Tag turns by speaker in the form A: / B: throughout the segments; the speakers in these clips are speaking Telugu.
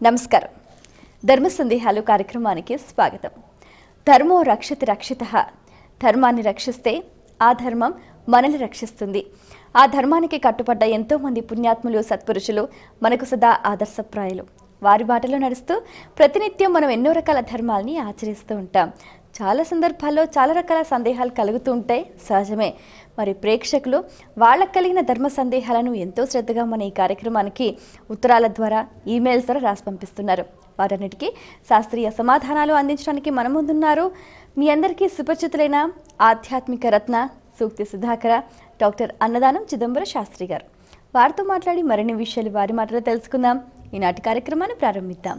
A: నమస్కారం. ధర్మ సందేహాలు కార్యక్రమానికి స్వాగతం. ధర్మో రక్షతి రక్షితః. ధర్మాన్ని రక్షిస్తే ఆ ధర్మం మనల్ని రక్షిస్తుంది. ఆ ధర్మానికి కట్టుబడ్డ ఎంతో మంది పుణ్యాత్ములు, సత్పురుషులు మనకు సదా ఆదర్శప్రాయులు. వారి బాటలో నడుస్తూ ప్రతినిత్యం మనం ఎన్నో రకాల ధర్మాలని ఆచరిస్తూ ఉంటాం. చాలా సందర్భాల్లో చాలా రకాల సందేహాలు కలుగుతూ ఉంటాయి, సహజమే. మరి ప్రేక్షకులు వాళ్ళకు కలిగిన ధర్మ సందేహాలను ఎంతో శ్రద్ధగా మన ఈ కార్యక్రమానికి ఉత్తరాల ద్వారా, ఈమెయిల్స్ ద్వారా రాసి పంపిస్తున్నారు. వారన్నిటికీ శాస్త్రీయ సమాధానాలు అందించడానికి మన ముందున్నారు మీ అందరికీ సుపరిచితులైన ఆధ్యాత్మిక రత్న సూక్తి సుధాకర డాక్టర్ అన్నదానం చిదంబర శాస్త్రి గారు. వారితో మాట్లాడి మరిన్ని విషయాలు వారి మాటలో తెలుసుకుందాం. ఈనాటి కార్యక్రమాన్ని ప్రారంభిద్దాం.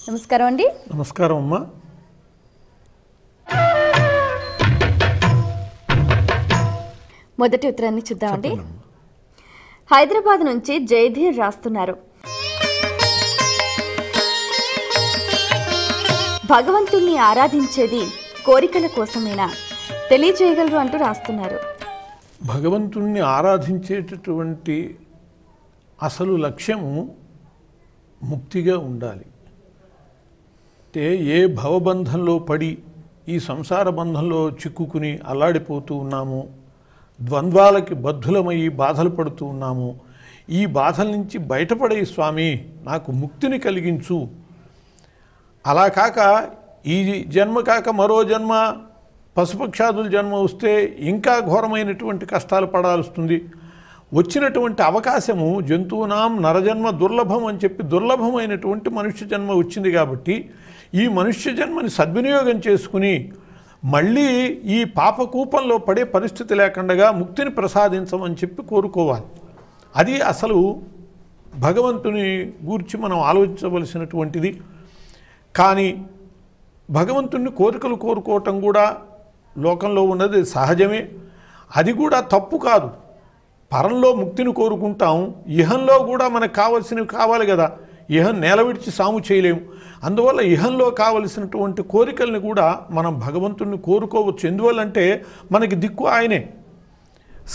A: నమస్కారం అండి.
B: నమస్కారం అమ్మా.
A: మొదటి ఉత్తరాన్ని చూద్దామండి. హైదరాబాద్ నుంచి జయధీర్ రాస్తున్నారు. భగవంతుణ్ణి ఆరాధించేది కోరికల కోసమేనా, తెలియజేయగలరు అంటూ రాస్తున్నారు.
B: భగవంతుణ్ణి ఆరాధించేటటువంటి అసలు లక్ష్యము ముక్తిగా ఉండాలి. అంటే ఏ భవబంధంలో పడి ఈ సంసార బంధంలో చిక్కుకుని అల్లాడిపోతూ ఉన్నాము, ద్వంద్వాలకి బద్ధులమయ్యి బాధలు పడుతూ ఉన్నాము, ఈ బాధల నుంచి బయటపడే స్వామి నాకు ముక్తిని కలిగించు. అలా కాక ఈ జన్మ కాక మరో జన్మ, పశుపక్షాదుల జన్మ వస్తే ఇంకా ఘోరమైనటువంటి కష్టాలు పడాల్సింది. వచ్చినటువంటి అవకాశము జంతువునాం నరజన్మ దుర్లభం అని చెప్పి దుర్లభమైనటువంటి మనుష్య జన్మ వచ్చింది కాబట్టి ఈ మనుష్య జన్మని సద్వినియోగం చేసుకుని మళ్ళీ ఈ పాపకూపంలో పడే పరిస్థితి లేకుండా ముక్తిని ప్రసాదించమని చెప్పి కోరుకోవాలి. అది అసలు భగవంతుని గూర్చి మనం ఆలోచించవలసినటువంటిది. కానీ భగవంతుని కోరికలు కోరుకోవటం కూడా లోకంలో ఉన్నది సహజమే. అది కూడా తప్పు కాదు. పరంలో ముక్తిని కోరుకుంటాం, ఇహంలో కూడా మనకు కావలసినవి కావాలి కదా. ఇహం నేల విడిచి సాము చేయలేము. అందువల్ల ఇహంలో కావలసినటువంటి కోరికల్ని కూడా మనం భగవంతుణ్ణి కోరుకోవచ్చు. ఎందువల్లంటే మనకి దిక్కు ఆయనే,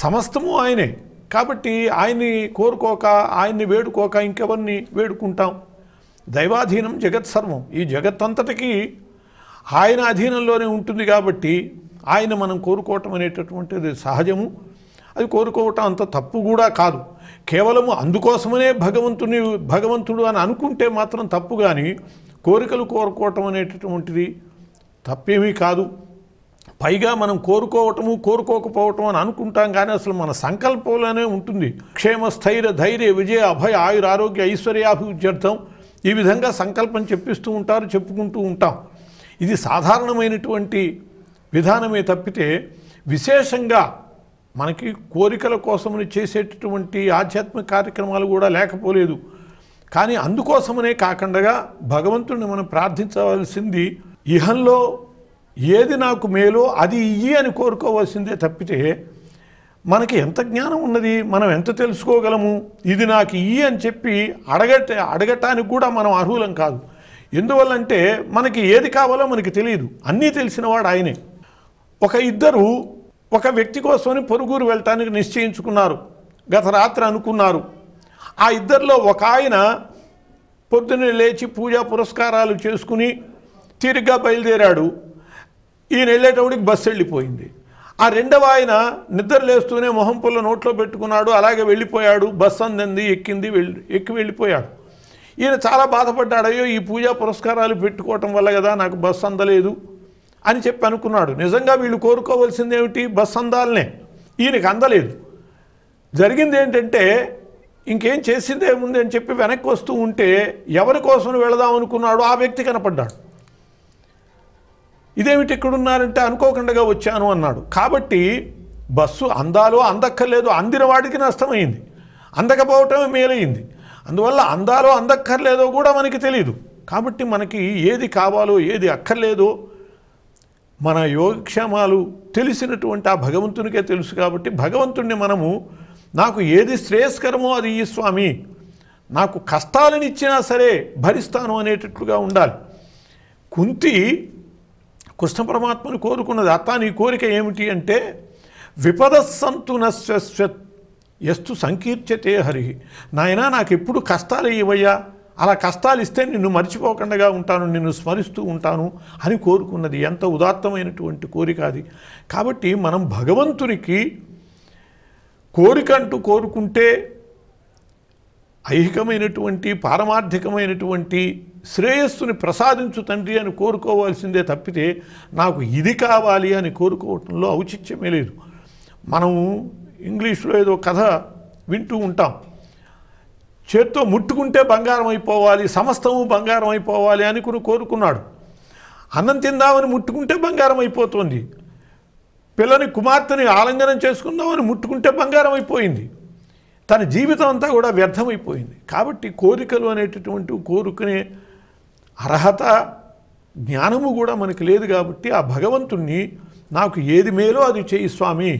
B: సమస్తము ఆయనే. కాబట్టి ఆయన్ని కోరుకోక, ఆయన్ని వేడుకోక ఇంకెవరిని వేడుకుంటాం? దైవాధీనం జగత్ సర్వం. ఈ జగత్తంతటికీ ఆయన అధీనంలోనే ఉంటుంది కాబట్టి ఆయన మనం కోరుకోవటం అనేటటువంటిది సహజము. అది కోరుకోవటం అంత తప్పు కూడా కాదు. కేవలము అందుకోసమనే భగవంతుడు అని అనుకుంటే మాత్రం తప్పు. కానీ కోరికలు కోరుకోవటం అనేటటువంటిది తప్పేమీ కాదు. పైగా మనం కోరుకోవటము కోరుకోకపోవటం అని అనుకుంటాం, కానీ అసలు మన సంకల్పంలోనే ఉంటుంది. క్షేమ స్థైర్య ధైర్య విజయ అభయ ఆయుర ఆరోగ్య ఐశ్వర్యాభివృద్ధ్యర్థం ఈ విధంగా సంకల్పం చెప్పిస్తూ ఉంటారు, చెప్పుకుంటూ ఉంటాం. ఇది సాధారణమైనటువంటి విధానమే తప్పితే విశేషంగా మనకి కోరికల కోసమని చేసేటటువంటి ఆధ్యాత్మిక కార్యక్రమాలు కూడా లేకపోలేదు. కానీ అందుకోసమనే కాకుండా భగవంతుడిని మనం ప్రార్థించవలసింది ఇహంలో ఏది నాకు మేలో అది ఇయ్యి అని కోరుకోవాల్సిందే తప్పితే మనకి ఎంత జ్ఞానం ఉన్నది, మనం ఎంత తెలుసుకోగలము, ఇది నాకు ఇయ్యి అని చెప్పి అడగటానికి కూడా మనం అర్హులం కాదు. ఎందువల్లంటే మనకి ఏది కావాలో మనకి తెలియదు. అన్నీ తెలిసినవాడు ఆయనే. ఇద్దరు ఒక వ్యక్తి కోసమని పొరుగురు వెళ్ళటానికి నిశ్చయించుకున్నారు. గత రాత్రి అనుకున్నారు. ఆ ఇద్దరిలో ఒక ఆయన పొద్దున్నే లేచి పూజా పురస్కారాలు చేసుకుని తీరిగ్గా బయలుదేరాడు. ఈయన వెళ్ళేటప్పటికి బస్సు వెళ్ళిపోయింది. ఆ రెండవ ఆయన నిద్ర లేస్తూనే మొహం పుల్ల నోట్లో పెట్టుకున్నాడు, అలాగే వెళ్ళిపోయాడు. బస్సు అందింది, ఎక్కి వెళ్ళిపోయాడు. ఈయన చాలా బాధపడ్డాడు. అయ్యో, ఈ పూజా పురస్కారాలు పెట్టుకోవటం వల్ల కదా నాకు బస్సు అందలేదు అని చెప్పి అనుకున్నాడు. నిజంగా వీళ్ళు కోరుకోవాల్సింది ఏమిటి? బస్సు అందాలనే. ఈయనకి అందలేదు. జరిగింది ఏంటంటే ఇంకేం చేసిందేముంది అని చెప్పి వెనక్కి వస్తూ ఉంటే ఎవరి కోసం వెళదాం అనుకున్నాడు ఆ వ్యక్తి కనపడ్డాడు. ఇదేమిటి ఇక్కడున్నారంటే అనుకోకుండా వచ్చాను అన్నాడు. కాబట్టి బస్సు అందాలో అందక్కర్లేదు, అందిన వాడికి నష్టమైంది, అందకపోవటమే మేలైంది. అందువల్ల అందాలో అందక్కర్లేదో కూడా మనకి తెలియదు. కాబట్టి మనకి ఏది కావాలో ఏది అక్కర్లేదో మన యోగక్షేమాలు తెలిసినటువంటి ఆ భగవంతునికే తెలుసు. కాబట్టి భగవంతుణ్ణి మనము నాకు ఏది శ్రేయస్కరమో అది ఈ స్వామి, నాకు కష్టాలను ఇచ్చినా సరే భరిస్తాను అనేటట్లుగా ఉండాలి. కుంతి కృష్ణ పరమాత్మను కోరుకున్నది. అత్త నీ కోరిక ఏమిటి అంటే విపదస్సంతు నశ్వత్ ఎస్తు సంకీర్చతే హరి. నాయనా నాకు ఎప్పుడు కష్టాలు ఇవ్వయ్యా, అలా కష్టాలు ఇస్తే నిన్ను మర్చిపోకుండా ఉంటాను, నిన్ను స్మరిస్తూ ఉంటాను అని కోరుకున్నది. ఎంత ఉదాత్తమైనటువంటి కోరిక అది. కాబట్టి మనం భగవంతునికి కోరిక అంటూ కోరుకుంటే ఐహికమైనటువంటి పారమార్థికమైనటువంటి శ్రేయస్సుని ప్రసాదించు తండ్రి అని కోరుకోవాల్సిందే తప్పితే నాకు ఇది కావాలి అని కోరుకోవటంలో ఔచిత్యమే లేదు. మనం ఇంగ్లీష్లో ఏదో కథ వింటూ ఉంటాం, చేత్తో ముట్టుకుంటే బంగారం అయిపోవాలి, సమస్తము బంగారం అయిపోవాలి అని కోరుకున్నాడు. అన్నం తిందామని ముట్టుకుంటే బంగారం అయిపోతుంది, పిల్లని కుమార్తెని ఆలింగనం చేసుకుందామని ముట్టుకుంటే బంగారం అయిపోయింది. తన జీవితం అంతా కూడా వ్యర్థమైపోయింది. కాబట్టి కోరికలు అనేటటువంటి కోరుకునే అర్హత జ్ఞానము కూడా మనకి లేదు. కాబట్టి ఆ భగవంతుణ్ణి నాకు ఏది మేలో అది చేయి స్వామి,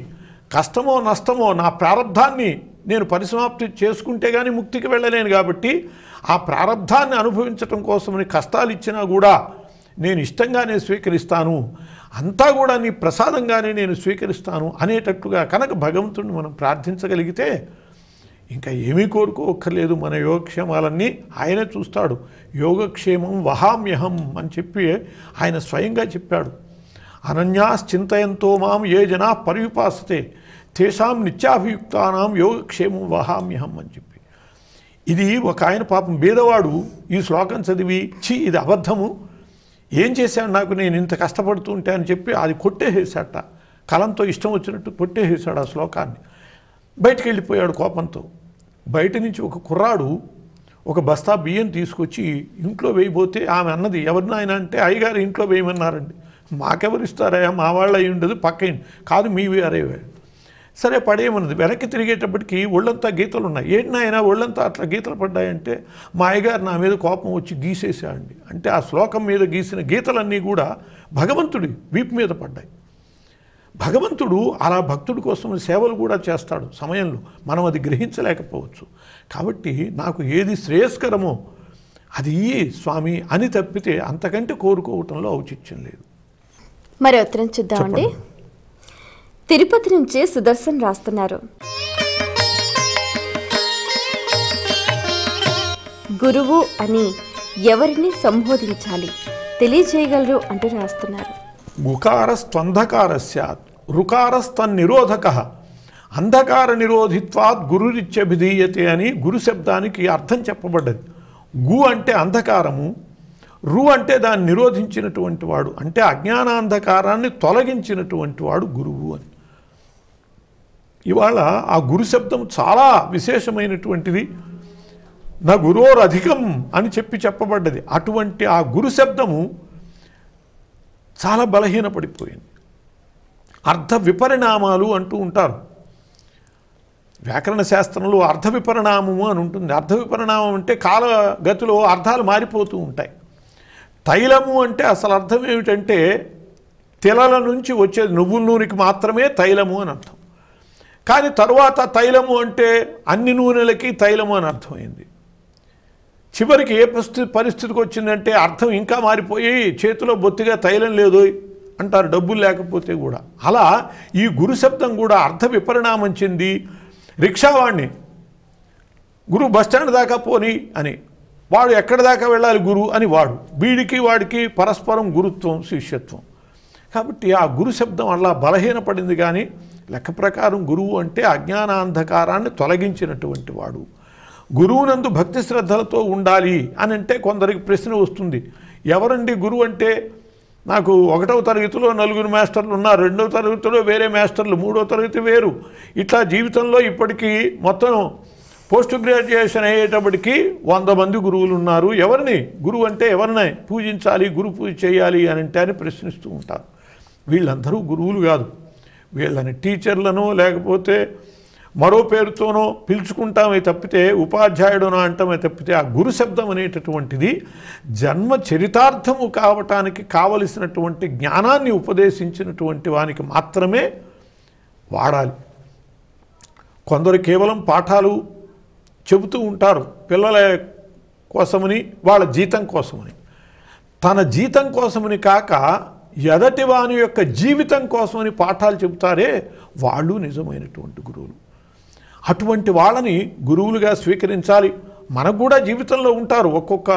B: కష్టమో నష్టమో నా ప్రారంధాన్ని నేను పరిసమాప్తి చేసుకుంటే కానీ ముక్తికి వెళ్ళలేను. కాబట్టి ఆ ప్రారంధాన్ని అనుభవించటం కోసమని కష్టాలు ఇచ్చినా కూడా నేను ఇష్టంగానే స్వీకరిస్తాను, అంతా కూడా నీ ప్రసాదంగానే నేను స్వీకరిస్తాను అనేటట్టుగా కనుక భగవంతుడిని మనం ప్రార్థించగలిగితే ఇంకా ఏమీ కోరుకోక్కర్లేదు. మన యోగక్షేమాలన్నీ ఆయనే చూస్తాడు. యోగక్షేమం వహామ్యహం అని చెప్పి ఆయన స్వయంగా చెప్పాడు. అనన్యాశ్చింతయంతో మాం ఏ జనా పర్యుపాసతే తేషాం నిత్యాభియుక్తానాం యోగక్షేమం వహామ్యహం అని చెప్పి. ఇది ఒక ఆయన పాపం బీదవాడు ఈ శ్లోకం చదివి ఇది అబద్ధము, ఏం చేశాడు నాకు, నేను ఇంత కష్టపడుతూ ఉంటే అని చెప్పి అది కొట్టేసేసాట. కలంతో ఇష్టం వచ్చినట్టు కొట్టేసేసాడు ఆ శ్లోకాన్ని. బయటికి వెళ్ళిపోయాడు కోపంతో. బయట నుంచి ఒక కుర్రాడు ఒక బస్తా బియ్యం తీసుకొచ్చి ఇంట్లో వేయబోతే ఆమె అన్నది, ఎవరిని ఆయన అంటే అయ్యగారు ఇంట్లో వేయమన్నారండి. మాకెవరిస్తారయ్యా, మా వాళ్ళు అయి ఉండదు, పక్కన కాదు మీవి అరేవే. సరే పడేయమన్నది. వెనక్కి తిరిగేటప్పటికి ఒళ్ళంతా గీతలు ఉన్నాయి. ఏంటి నాయన ఒళ్ళంతా అట్లా గీతలు పడ్డాయంటే మా అయ్యగారు నా మీద కోపం వచ్చి గీసేసాడండి. అంటే ఆ శ్లోకం మీద గీసిన గీతలన్నీ కూడా భగవంతుడి వీపు మీద పడ్డాయి. భగవంతుడు అలా భక్తుడి కోసం సేవలు కూడా చేస్తాడు సమయంలో, మనం అది గ్రహించలేకపోవచ్చు. కాబట్టి నాకు ఏది శ్రేయస్కరమో అది స్వామి అని తప్పితే అంతకంటే కోరుకోవటంలో ఔచిత్యం లేదు.
A: మరి ఉత్తరం చూద్దామండి. తిరుపతి నుంచి సుదర్శన్ రాస్తున్నారు. గురువు అని ఎవరిని సంబోధించాలి తెలియజేయగలరు అంటూ రాస్తున్నారు.
B: గుకారస్త్వంధకార స్యాత్ రుకారస్తన్నిరోధక అంధకార నిరోధిత్వాత్ గురురిత్యభిధీయతే అని గురు శబ్దానికి అర్థం చెప్పబడ్డది. గు అంటే అంధకారము, రు అంటే దాన్ని నిరోధించినటువంటి వాడు, అంటే అజ్ఞానాంధకారాన్ని తొలగించినటువంటి వాడు గురువు అని. ఇవాళ ఆ గురు శబ్దం చాలా విశేషమైనటువంటిది. నా గురోరధికం అని చెప్పబడ్డది. అటువంటి ఆ గురు శబ్దము చాలా బలహీనపడిపోయింది. అర్థ విపరిణామాలు అంటూ ఉంటారు. వ్యాకరణ శాస్త్రంలో అర్థ విపరిణామము అని ఉంటుంది. అర్థ విపరిణామం అంటే కాలగతిలో అర్థాలు మారిపోతూ ఉంటాయి. తైలము అంటే అసలు అర్థం ఏమిటంటే తిలల నుంచి వచ్చేది, నువ్వుల నూనెకి మాత్రమే తైలము అని అర్థం. కానీ తరువాత తైలము అంటే అన్ని నూనెలకి తైలము అని అర్థమైంది. చివరికి ఏ పరిస్థితికి వచ్చిందంటే అర్థం ఇంకా మారిపోయి చేతిలో బొత్తిగా తైలం లేదు అంటారు, డబ్బులు లేకపోతే కూడా. అలా ఈ గురు శబ్దం కూడా అర్థ విపరిణామం చెంది రిక్షావాడిని గురు బస్టాండ్ దాకా పోని అని, వాడు ఎక్కడి దాకా వెళ్ళాలి గురు అని వాడు, వీడికి వాడికి పరస్పరం గురుత్వం శిష్యత్వం. కాబట్టి ఆ గురు శబ్దం అలా బలహీనపడింది. కానీ లెక్క ప్రకారం గురువు అంటే అజ్ఞానాంధకారాన్ని తొలగించినటువంటి వాడు. గురువునందు భక్తి శ్రద్ధలతో ఉండాలి అని అంటే కొందరికి ప్రశ్న వస్తుంది, ఎవరండి గురువు అంటే? నాకు 1వ తరగతిలో 4 మాస్టర్లు ఉన్నారు, 2వ తరగతిలో వేరే మాస్టర్లు, 3వ తరగతి వేరు, ఇట్లా జీవితంలో ఇప్పటికీ మొత్తం పోస్ట్ గ్రాడ్యుయేషన్ అయ్యేటప్పటికి 100 మంది గురువులు ఉన్నారు. ఎవరిని గురువు అంటే ఎవరిని పూజించాలి, గురు పూజ చేయాలి అని అంటే అని ప్రశ్నిస్తూ ఉంటారు. వీళ్ళందరూ గురువులు కాదు. వీళ్ళని టీచర్లను లేకపోతే మరో పేరుతోనో పిలుచుకుంటామే తప్పితే, ఉపాధ్యాయుడునో అంటామే తప్పితే, ఆ గురు శబ్దం అనేటటువంటిది జన్మ చరితార్థము కావటానికి కావలసినటువంటి జ్ఞానాన్ని ఉపదేశించినటువంటి వానికి మాత్రమే వాడాలి. కొందరు కేవలం పాఠాలు చెబుతూ ఉంటారు పిల్లల కోసమని, వాళ్ళ జీతం కోసమని. తన జీతం కోసమని కాక ఎదటి వాని యొక్క జీవితం కోసమని పాఠాలు చెబుతారే వాళ్ళు నిజమైనటువంటి గురువులు. అటువంటి వాళ్ళని గురువులుగా స్వీకరించాలి, మనకు కూడా జీవితంలో ఉంటారు ఒక్కొక్క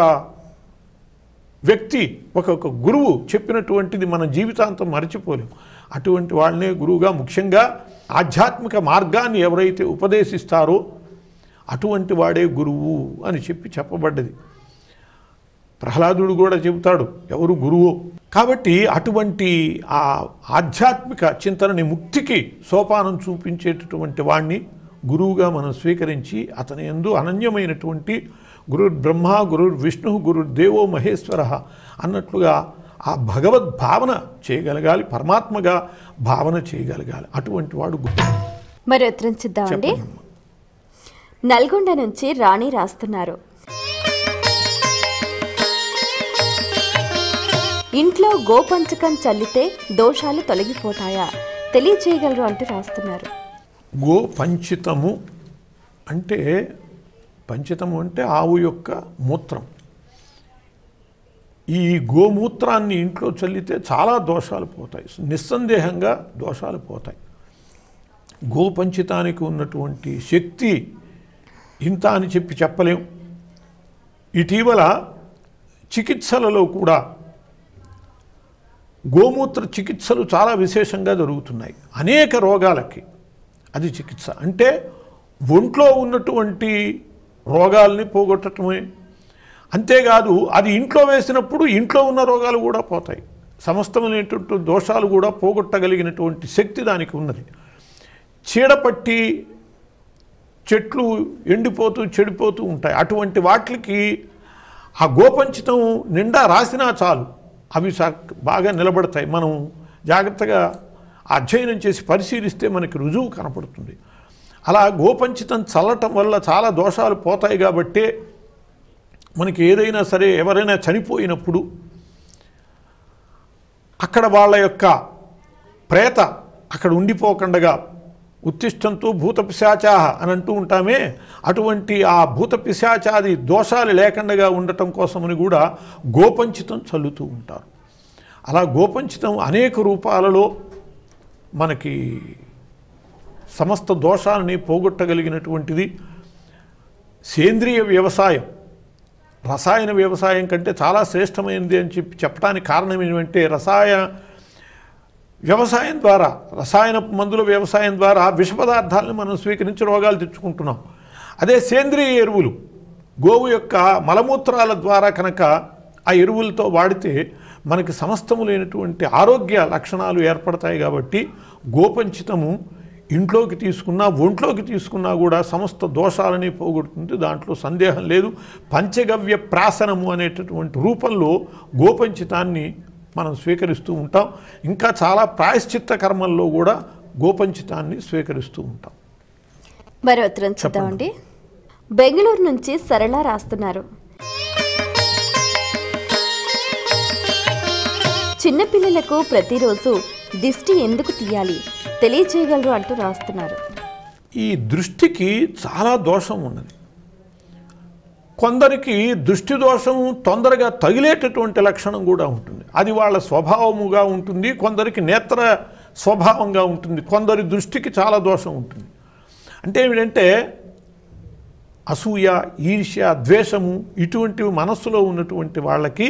B: వ్యక్తి, ఒక్కొక్క గురువు చెప్పినటువంటిది మన జీవితాంతం మరచిపోలేం. అటువంటి వాళ్ళనే గురువుగా, ముఖ్యంగా ఆధ్యాత్మిక మార్గాన్ని ఎవరైతే ఉపదేశిస్తారో అటువంటి వాడే గురువు అని చెప్పబడ్డది. ప్రహ్లాదుడు కూడా చెబుతాడు ఎవరు గురువు. కాబట్టి అటువంటి ఆ ఆధ్యాత్మిక చింతనని, ముక్తికి సోపానం చూపించేటటువంటి వాణ్ణి గురువుగా మనం స్వీకరించి అతని యందు అనన్యమైనటువంటి గురుర్ బ్రహ్మ, గురుర్ విష్ణు, గురుర్ దేవో మహేశ్వర అన్నట్లుగా ఆ భగవద్ భావన చేయగలగాలి, పరమాత్మగా భావన చేయగలగాలి. అటువంటి వాడు గురువు.
A: మరి ఉత్తరం చూద్దామండి. నల్గొండ నుంచి రాణి రాస్తున్నారు. ఇంట్లో గోపంచకం చల్లితే దోషాలు తొలగిపోతాయా, తెలియచేయగలరు అంటూ రాస్తున్నారు.
B: గోపంచితము అంటే, పంచితము అంటే ఆవు యొక్క మూత్రం. ఈ గోమూత్రాన్ని ఇంట్లో చల్లితే చాలా దోషాలు పోతాయి, నిస్సందేహంగా దోషాలు పోతాయి. గోపంచితానికి ఉన్నటువంటి శక్తి ఇంత అని చెప్పలేం. ఇటీవల చికిత్సలలో కూడా గోమూత్ర చికిత్సలు చాలా విశేషంగా జరుగుతున్నాయి. అనేక రోగాలకి అది చికిత్స. అంటే ఒంట్లో ఉన్నటువంటి రోగాల్ని పోగొట్టడమే. అంతేకాదు అది ఇంట్లో వేసినప్పుడు ఇంట్లో ఉన్న రోగాలు కూడా పోతాయి. సమస్తమైనటువంటి దోషాలు కూడా పోగొట్టగలిగినటువంటి శక్తి దానికి ఉన్నది. చీడపట్టి చెట్లు ఎండిపోతూ చెడిపోతూ ఉంటాయి. అటువంటి వాటికి ఆ గోపంచితం నిండా రాసినా చాలు, అవి బాగా నిలబడతాయి. మనం జాగ్రత్తగా అధ్యయనం చేసి పరిశీలిస్తే మనకి రుజువు కనపడుతుంది. అలా గోపంచితం చల్లటం వల్ల చాలా దోషాలు పోతాయి. కాబట్టి మనకి ఏదైనా సరే, ఎవరైనా చనిపోయినప్పుడు అక్కడ వాళ్ళ యొక్క ప్రేత అక్కడ ఉండిపోకుండా ఉత్తిష్టంతో భూత పిశాచాహ అని అంటూ ఉంటామే, అటువంటి ఆ భూత పిశాచాది దోషాలు లేకుండా ఉండటం కోసమని కూడా గోపంచితం చల్లుతూ ఉంటారు. అలా గోపంచితం అనేక రూపాలలో మనకి సమస్త దోషాలని పోగొట్టగలిగినటువంటిది. సేంద్రియ వ్యవసాయం రసాయన వ్యవసాయం కంటే చాలా శ్రేష్టమైనది అని చెప్పడానికి కారణం ఏమంటే, వ్యవసాయం ద్వారా, రసాయన మందుల వ్యవసాయం ద్వారా విష పదార్థాలను మనం స్వీకరించి రోగాలు తెచ్చుకుంటున్నాం. అదే సేంద్రియ ఎరువులు, గోవు యొక్క మలమూత్రాల ద్వారా కనుక ఆ ఎరువులతో వాడితే మనకి సమస్తములైనటువంటి ఆరోగ్య లక్షణాలు ఏర్పడతాయి. కాబట్టి గోపంచితము ఇంట్లోకి తీసుకున్నా, ఒంట్లోకి తీసుకున్నా కూడా సమస్త దోషాలని పోగొడుతుంది, దాంట్లో సందేహం లేదు. పంచగవ్య ప్రాసనము అనేటటువంటి రూపంలో గోపంచితాన్ని మనం స్వీకరిస్తూ ఉంటాం. ఇంకా చాలా ప్రాయశ్చిత్త కర్మల్లో కూడా గోపంచితాన్ని స్వీకరిస్తూ ఉంటాం.
A: మరి ఉత్తరం చూద్దామండి. బెంగళూరు నుంచి సరళ రాస్తున్నారు. చిన్నపిల్లలకు ప్రతిరోజు దిష్టి ఎందుకు తీయాలి, తెలియచేయగలరు అంటూ రాస్తున్నారు.
B: ఈ దృష్టికి చాలా దోషం ఉన్నది. కొందరికి దృష్టి దోషం తొందరగా తగిలేటటువంటి లక్షణం కూడా ఉంటుంది. అది వాళ్ళ స్వభావముగా ఉంటుంది. కొందరికి నేత్ర స్వభావంగా ఉంటుంది. కొందరి దృష్టికి చాలా దోషం ఉంటుంది. అంటే ఏమిటంటే అసూయ, ఈర్ష్య, ద్వేషము ఇటువంటివి మనస్సులో ఉన్నటువంటి వాళ్ళకి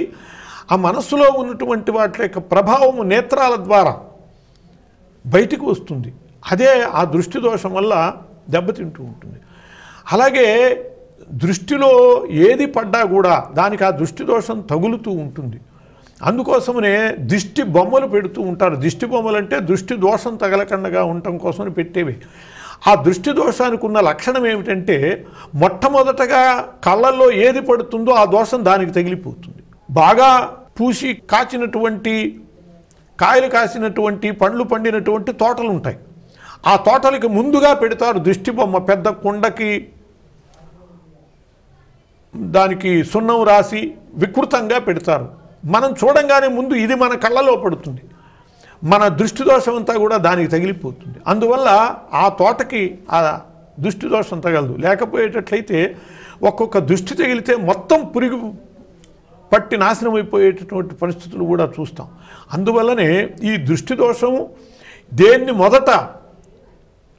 B: ఆ మనస్సులో ఉన్నటువంటి వాటి యొక్క ప్రభావము నేత్రాల ద్వారా బయటికి వస్తుంది. అదే ఆ దృష్టి దోషం వల్ల దెబ్బతింటూ ఉంటుంది. అలాగే దృష్టిలో ఏది పడ్డా కూడా దానికి ఆ దృష్టి దోషం తగులుతూ ఉంటుంది. అందుకోసమనే దిష్టి బొమ్మలు పెడుతూ ఉంటారు. దిష్టి బొమ్మలు అంటే దృష్టి దోషం తగలకుండా ఉండటం కోసమని పెట్టేవి. ఆ దృష్టి దోషానికి ఉన్న లక్షణం ఏమిటంటే, మొట్టమొదటగా కళ్ళల్లో ఏది పడుతుందో ఆ దోషం దానికి తగిలిపోతుంది. బాగా పూసి కాచినటువంటి, కాయలు కాసినటువంటి, పండ్లు పండినటువంటి తోటలు ఉంటాయి. ఆ తోటలకి ముందుగా పెడతారు దిష్టి బొమ్మ. పెద్ద కుండకి దానికి సున్నం రాసి వికృతంగా పెడతారు. మనం చూడంగానే ముందు ఇది మన కళ్ళలో పడుతుంది. మన దృష్టి దోషం అంతా కూడా దానికి తగిలిపోతుంది. అందువల్ల ఆ తోటకి ఆ దృష్టి దోషం తగలదు. లేకపోయేటట్లయితే ఒక్కొక్క దృష్టి తగిలితే మొత్తం పురుగు పట్టి నాశనం అయిపోయేటటువంటి పరిస్థితులు కూడా చూస్తాం. అందువల్లనే ఈ దృష్టి దోషము దేన్ని మొదట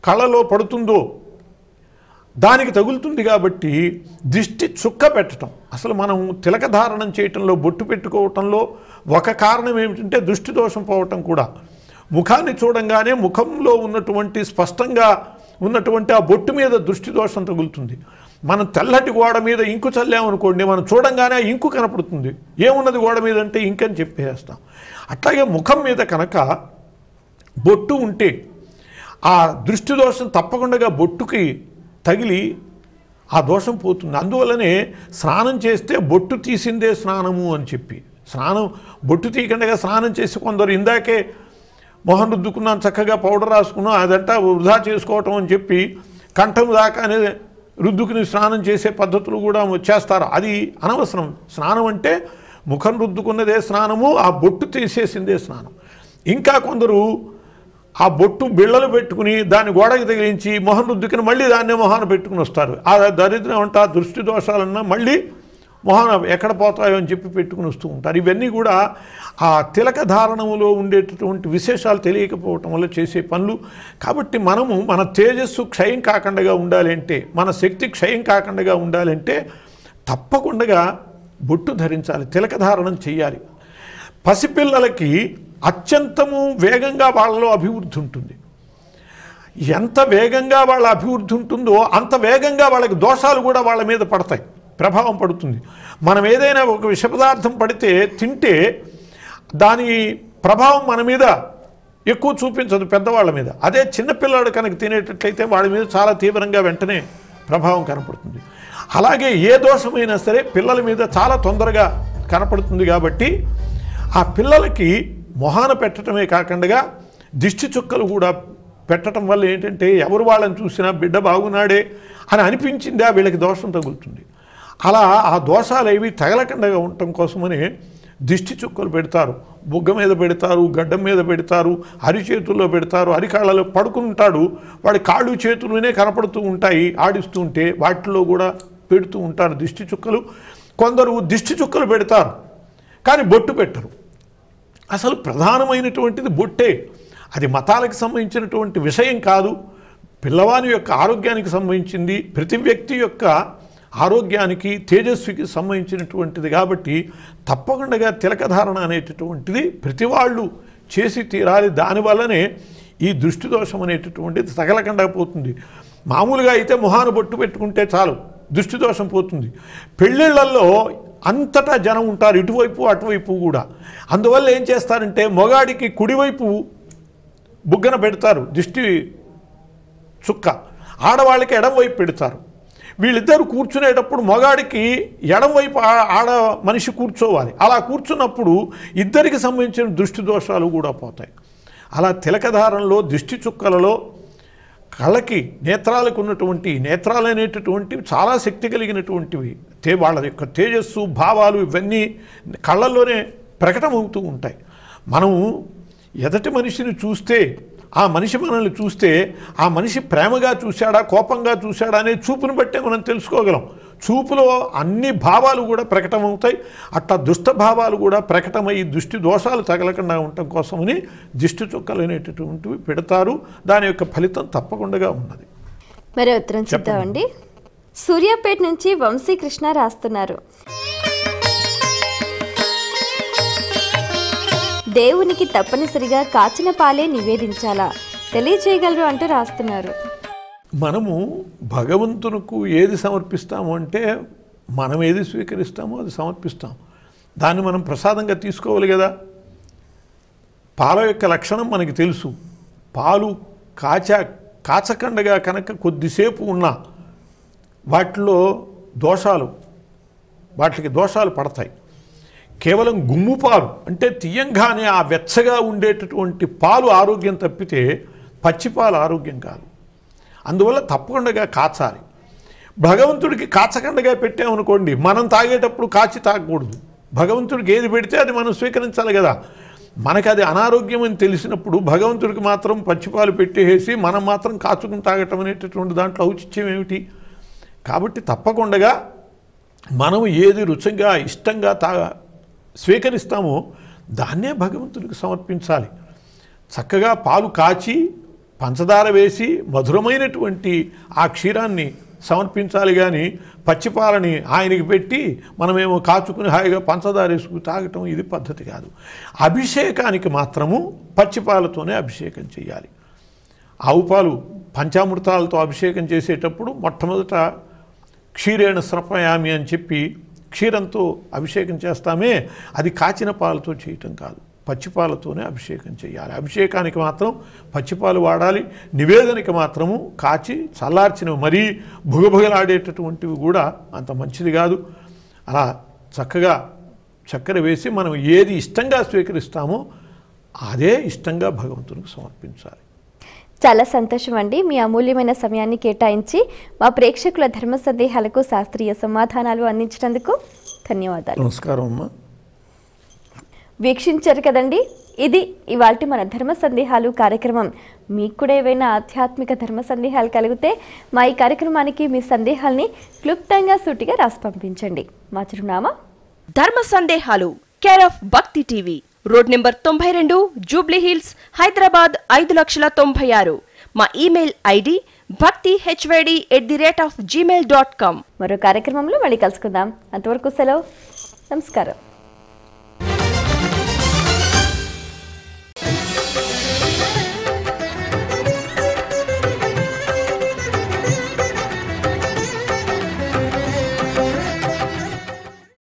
B: కళ్ళలో పడుతుందో దానికి తగులుతుంది కాబట్టి దిష్టి చుక్క పెట్టడం. అసలు మనం తిలక ధారణం చేయటంలో, బొట్టు పెట్టుకోవటంలో ఒక కారణం ఏమిటంటే దృష్టి దోషం పోవటం కూడా. ముఖాన్ని చూడంగానే ముఖంలో ఉన్నటువంటి స్పష్టంగా ఉన్నటువంటి ఆ బొట్టు మీద దృష్టి దోషం తగులుతుంది. మనం తెల్లటి గోడ మీద ఇంకు చల్లామనుకోండి, మనం చూడంగానే ఆ ఇంకు కనపడుతుంది. ఏమున్నది గోడ మీద అంటే ఇంకని చెప్పేస్తాం. అట్లాగే ముఖం మీద కనుక బొట్టు ఉంటే ఆ దృష్టి దోషం తప్పకుండా బొట్టుకి తగిలి ఆ దోషం పోతుంది. అందువల్లనే స్నానం చేస్తే బొట్టు తీసిందే స్నానము అని చెప్పి, బొట్టు తీయకుండా స్నానం చేసి కొందరు ఇందాకే మొహం రుద్దుకున్నాను, చక్కగా పౌడర్ రాసుకున్నాం, అదంతా వృధా చేసుకోవటం అని చెప్పి కంఠం దాకానే రుద్దుకుని స్నానం చేసే పద్ధతులు కూడా వచ్చేస్తారు. అది అనవసరం. స్నానం అంటే ముఖం రుద్దుకున్నదే స్నానము, ఆ బొట్టు తీసేసిందే స్నానం. ఇంకా కొందరు ఆ బొట్టు బిళ్ళలు పెట్టుకుని దాన్ని గోడకి తగిలించి మొహం రుద్దుకుని మళ్ళీ దాన్నే మొహాన్ని పెట్టుకుని వస్తారు. ఆ దరిద్రం అంటే ఆ దృష్టి దోషాలన్నా మళ్ళీ మొహం ఎక్కడ పోతాయో అని చెప్పి పెట్టుకుని వస్తూ ఉంటారు. ఇవన్నీ కూడా ఆ తిలక ధారణములో ఉండేటటువంటి విశేషాలు తెలియకపోవటం వల్ల చేసే పనులు. కాబట్టి మనము మన తేజస్సు క్షయం కాకుండా ఉండాలి అంటే, మన శక్తి క్షయం కాకుండా ఉండాలంటే తప్పకుండా బొట్టు ధరించాలి, తిలక ధారణం చేయాలి. పసిపిల్లలకి అత్యంతము వేగంగా వాళ్ళలో అభివృద్ధి ఉంటుంది. ఎంత వేగంగా వాళ్ళ అభివృద్ధి ఉంటుందో అంత వేగంగా వాళ్ళకి దోషాలు కూడా వాళ్ళ మీద పడతాయి, ప్రభావం పడుతుంది. మనం ఏదైనా ఒక విష పదార్థం తింటే దాని ప్రభావం మన మీద ఎక్కువ చూపించదు, పెద్దవాళ్ళ మీద. అదే చిన్నపిల్లాడు కనుక తినేటట్లయితే వాడి మీద చాలా తీవ్రంగా వెంటనే ప్రభావం కనపడుతుంది. అలాగే ఏ దోషమైనా సరే పిల్లల మీద చాలా తొందరగా కనపడుతుంది. కాబట్టి ఆ పిల్లలకి మొహాన పెట్టడమే కాకుండా దిష్టి చుక్కలు కూడా పెట్టడం వల్ల ఏంటంటే ఎవరు వాళ్ళని చూసినా బిడ్డ బాగున్నాడే అని అనిపించిందా వీళ్ళకి దోషం తగులుతుంది. అలా ఆ దోషాలు ఏవి తగలకుండా ఉండటం కోసమని దిష్టి చుక్కలు పెడతారు. బుగ్గ మీద పెడతారు, గడ్డం మీద పెడతారు, అరిచేతుల్లో పెడతారు. అరికాళ్ళలో పడుకుంటాడు, వాడి కాళ్ళు చేతులునే కనపడుతూ ఉంటాయి ఆడిస్తూ ఉంటే, వాటిల్లో కూడా పెడుతూ ఉంటారు దిష్టి చుక్కలు. కొందరు దిష్టి చుక్కలు పెడతారు కానీ బొట్టు పెట్టరు. అసలు ప్రధానమైనటువంటిది బొట్టే. అది మతాలకు సంబంధించినటువంటి విషయం కాదు, పిల్లవాని యొక్క ఆరోగ్యానికి సంబంధించింది, ప్రతి వ్యక్తి యొక్క ఆరోగ్యానికి తేజస్వికి సంబంధించినటువంటిది. కాబట్టి తప్పకుండా తిలకధారణ అనేటటువంటిది ప్రతి వాళ్ళు చేసి తీరాలి. దానివల్లనే ఈ దృష్టి దోషం అనేటటువంటిది తగలకుండా పోతుంది. మామూలుగా అయితే మొహాన బొట్టు పెట్టుకుంటే చాలు, దృష్టి దోషం పోతుంది. పెళ్ళిళ్ళల్లో అంతటా జనం ఉంటారు, ఇటువైపు అటువైపు కూడా. అందువల్ల ఏం చేస్తారంటే మొగాడికి కుడివైపు బుగ్గన పెడతారు దిష్టి చుక్క, ఆడవాళ్ళకి ఎడంవైపు పెడతారు. వీళ్ళిద్దరు కూర్చునేటప్పుడు మొగాడికి ఎడంవైపు ఆడ మనిషి కూర్చోవాలి. అలా కూర్చున్నప్పుడు ఇద్దరికి సంబంధించిన దృష్టి దోషాలు కూడా పోతాయి. అలా తిలకధారంలో దిష్టి చుక్కలలో కళ్ళకి నేత్రాలకు ఉన్నటువంటి నేత్రాలు అనేటటువంటివి చాలా శక్తి కలిగినటువంటివి. వాళ్ళ యొక్క తేజస్సు భావాలు ఇవన్నీ కళ్ళల్లోనే ప్రకటమవుతూ ఉంటాయి. మనము ఎదటి మనిషిని చూస్తే, ఆ మనిషి మనల్ని చూస్తే ఆ మనిషి ప్రేమగా చూశాడా కోపంగా చూశాడా అనే చూపును బట్టే మనం తెలుసుకోగలం. చూపులో అన్ని భావాలు కూడా ప్రకటమవుతాయి. అట్లా దుష్ట భావాలు కూడా ప్రకటమై దృష్టి దోషాలు తగలకుండా ఉండటం కోసమని దిష్టి చుక్కలు అనేటటువంటివి పెడతారు. దాని యొక్క ఫలితం తప్పకుండా ఉన్నది.
A: మరి ఉత్తరం చూద్దామండి. సూర్యాపేట నుంచి వంశీకృష్ణ రాస్తున్నారు. దేవునికి తప్పనిసరిగా కాచిన పాలే నివేదించాలా, తెలియచేయగలరు అంటూ రాస్తున్నారు.
B: మనము భగవంతునికి ఏది సమర్పిస్తాము అంటే మనం ఏది స్వీకరిస్తామో అది సమర్పిస్తాం. దాన్ని మనం ప్రసాదంగా తీసుకోవాలి కదా. పాల యొక్క లక్షణం మనకి తెలుసు. పాలు కాచకండగా కనుక కొద్దిసేపు ఉన్నా వాటికి దోషాలు పడతాయి. కేవలం గుమ్ము పాలు అంటే తీయంగానే ఆ వెచ్చగా ఉండేటటువంటి పాలు ఆరోగ్యం తప్పితే పచ్చిపాలు ఆరోగ్యం కాదు. అందువల్ల తప్పకుండా కాచాలి. భగవంతుడికి కాచకండగా పెట్టామనుకోండి, మనం తాగేటప్పుడు కాచి తాగకూడదు. భగవంతుడికి ఏది పెడితే అది మనం స్వీకరించాలి కదా. మనకు అది అనారోగ్యం అని తెలిసినప్పుడు భగవంతుడికి మాత్రం పచ్చిపాలు పెట్టేసి మనం మాత్రం కాచుకుని తాగటం అనేటటువంటి దాంట్లో ఔచిత్యం ఏమిటి? కాబట్టి తప్పకుండా మనం ఏది రుచిగా ఇష్టంగా స్వీకరిస్తామో దాన్నే భగవంతుడికి సమర్పించాలి. చక్కగా పాలు కాచి పంచదార వేసి మధురమైనటువంటి ఆ క్షీరాన్ని సమర్పించాలి కానీ పచ్చిపాలని ఆయనకి పెట్టి మనమేమో కాచుకుని హాయిగా పంచదార వేసుకుని తాగటం ఇది పద్ధతి కాదు. అభిషేకానికి మాత్రము పచ్చిపాలతోనే అభిషేకం చేయాలి. ఆవు పాలు పంచామృతాలతో అభిషేకం చేసేటప్పుడు మొట్టమొదట క్షీరేణ స్నపయామి అని చెప్పి క్షీరంతో అభిషేకం చేస్తామే, అది కాచిన పాలతో చేయటం కాదు, పచ్చిపాలతోనే అభిషేకం చేయాలి. అభిషేకానికి మాత్రం పచ్చిపాలు వాడాలి. నివేదనకి మాత్రము కాచి చల్లార్చినవి, మరీ భుగభుగలాడేటటువంటివి కూడా అంత మంచిది కాదు. అలా చక్కగా చక్కెర వేసి మనం ఏది ఇష్టంగా స్వీకరిస్తామో అదే ఇష్టంగా భగవంతునికి సమర్పించాలి.
A: చాలా సంతోషం అండి. మీ అమూల్యమైన సమయాన్ని కేటాయించి మా ప్రేక్షకుల ధర్మ సందేహాలకు శాస్త్రీయ సమాధానాలు అందించినందుకు ధన్యవాదాలు.
B: నమస్కారం అమ్మా.
A: వీక్షించారు కదండి, ఇది ఇవాల్టి మన ధర్మ సందేహాలు కార్యక్రమం. మీకు కూడా ఏవైనా ఆధ్యాత్మిక ధర్మ సందేహాలు కలిగితే మా ఈ కార్యక్రమానికి మీ సందేహాల్ని క్లుప్తంగా సూటిగా రాసి పంపించండి. మా చిరునామా
C: ధర్మ సందేహాలు, కేర్ ఆఫ్ భక్తి TV, road number 92, Jubilee hills, Hyderabad 5,96,000. మా ఇమెయిల్ ఐడి bhaktihyd@gmail.com.
A: మరో కార్యక్రమంలో మళ్ళీ కలుసుకుందాం. అంతవరకు సెలవు. నమస్కారం.